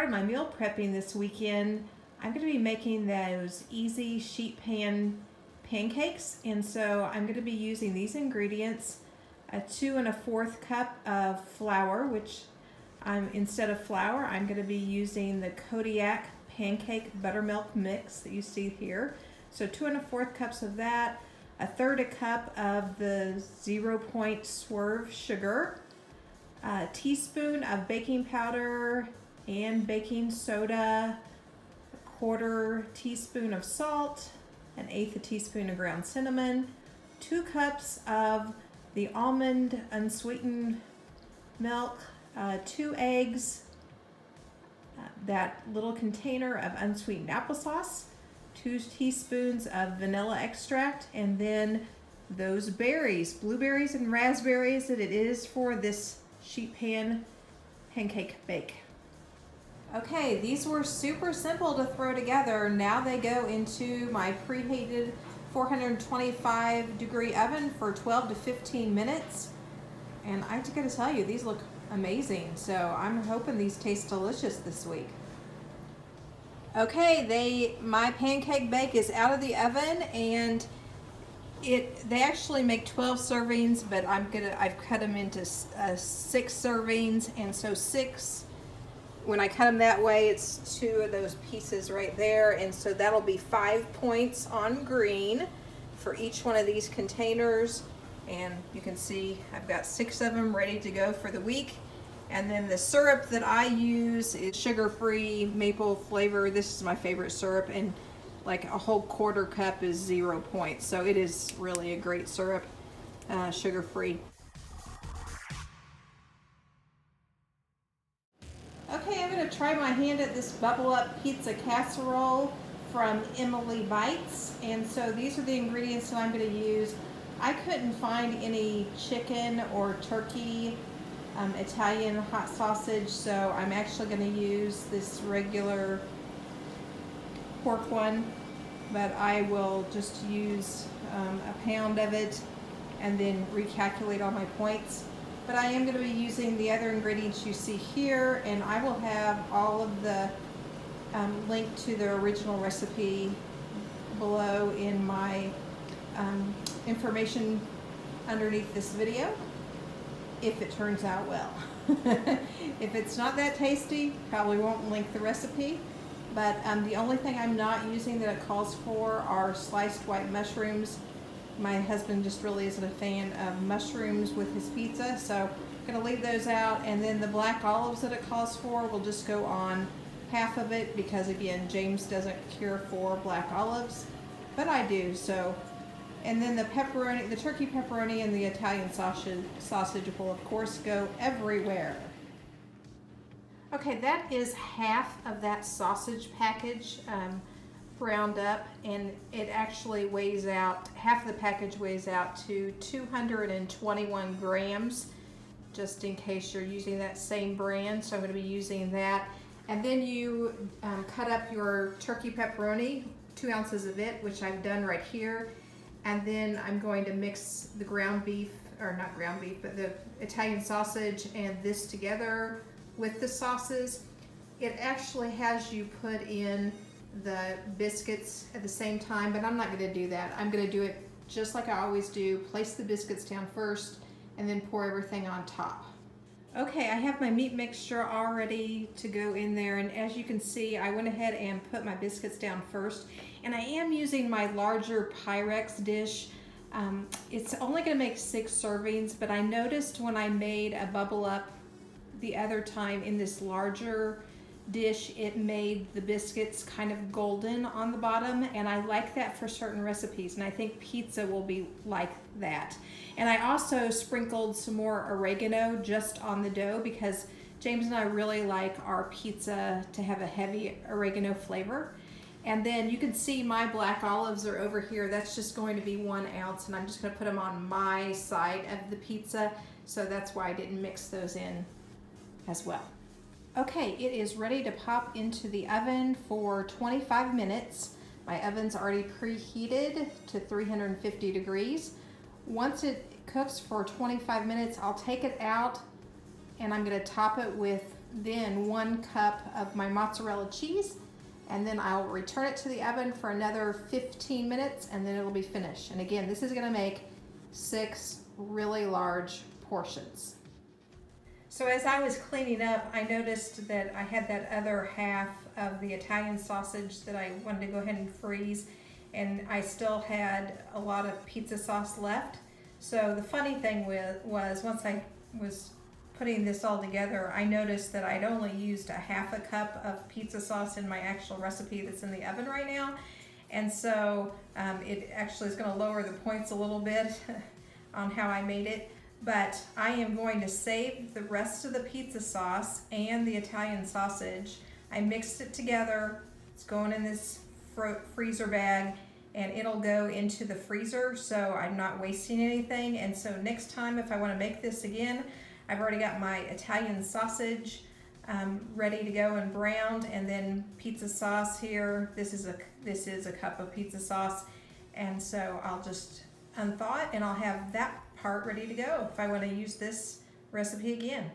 part of my meal prepping this weekend, I'm going to be making those easy sheet pan pancakes, and so I'm going to be using these ingredients: a 2 1/4 cup of flour, which instead of flour, I'm going to be using the Kodiak Pancake Buttermilk mix that you see here. So 2 1/4 cups of that, 1/3 cup of the 0 Swerve sugar, a teaspoon of baking powder and baking soda, 1/4 teaspoon of salt, 1/8 teaspoon of ground cinnamon, 2 cups of the almond unsweetened milk, 2 eggs, that little container of unsweetened applesauce, 2 teaspoons of vanilla extract, and then those berries, blueberries and raspberries, that it is for this sheet pan pancake bake. Okay, these were super simple to throw together. Now they go into my preheated 425-degree oven for 12 to 15 minutes. And I just gotta tell you, these look amazing. So I'm hoping these taste delicious this week. Okay, my pancake bake is out of the oven, and they actually make 12 servings, but I've cut them into 6 servings, and so 6. When I cut them that way, it's 2 of those pieces right there, and so that'll be 5 points on green for each one of these containers. And you can see I've got 6 of them ready to go for the week. And then the syrup that I use is sugar-free maple flavor. This is my favorite syrup, and like a whole 1/4 cup is 0 points. So it is really a great syrup, sugar-free. Okay, I'm going to try my hand at this Bubble Up pizza casserole from Emily Bites. And so these are the ingredients that I'm going to use. I couldn't find any chicken or turkey Italian hot sausage, so I'm actually going to use this regular pork one, but I will just use a pound of it and then recalculate all my points. But I am going to be using the other ingredients you see here, and I will have all of the link to the original recipe below in my information underneath this video, if it turns out well. If it's not that tasty, probably won't link the recipe. But the only thing I'm not using that it calls for are sliced white mushrooms. My husband just really isn't a fan of mushrooms with his pizza, so I'm going to leave those out. And then the black olives that it calls for will just go on half of it, because again, James doesn't care for black olives, but I do. So, and then the pepperoni, the turkey pepperoni, and the Italian sausage will of course go everywhere. Okay, that is half of that sausage package browned up, and it actually weighs out, half of the package weighs out to 221 grams, just in case you're using that same brand. So I'm going to be using that. And then you cut up your turkey pepperoni, 2 ounces of it, which I've done right here. And then I'm going to mix the ground beef, or not ground beef, but the Italian sausage and this together with the sauces. It actually has you put in the biscuits at the same time, but I'm not going to do that. I'm going to do it just like I always do. Place the biscuits down first and then pour everything on top. Okay, I have my meat mixture all ready to go in there, and as you can see, I went ahead and put my biscuits down first, and I am using my larger Pyrex dish. It's only going to make 6 servings, but I noticed when I made a Bubble Up the other time in this larger dish, it made the biscuits kind of golden on the bottom, and I like that for certain recipes, and I think pizza will be like that. And I also sprinkled some more oregano just on the dough, because James and I really like our pizza to have a heavy oregano flavor. And then you can see my black olives are over here. That's just going to be 1 ounce, and I'm just going to put them on my side of the pizza, so that's why I didn't mix those in as well. Okay, it is ready to pop into the oven for 25 minutes. My oven's already preheated to 350 degrees. Once it cooks for 25 minutes, I'll take it out, and I'm going to top it with then 1 cup of my mozzarella cheese, and then I'll return it to the oven for another 15 minutes, and then it'll be finished. And again, this is gonna make 6 really large portions. So as I was cleaning up, I noticed that I had that other half of the Italian sausage that I wanted to go ahead and freeze, and I still had a lot of pizza sauce left. So the funny thing was once I was putting this all together, I noticed that I'd only used a half a cup of pizza sauce in my actual recipe that's in the oven right now. And so it actually is going to lower the points a little bit on how I made it. But I am going to save the rest of the pizza sauce and the Italian sausage. I mixed it together. It's going in this freezer bag, and it'll go into the freezer, so I'm not wasting anything. And so next time, if I want to make this again, I've already got my Italian sausage ready to go and browned, and then pizza sauce here. This is a cup of pizza sauce, and so I'll just unthaw it, and I'll have that part ready to go if I want to use this recipe again.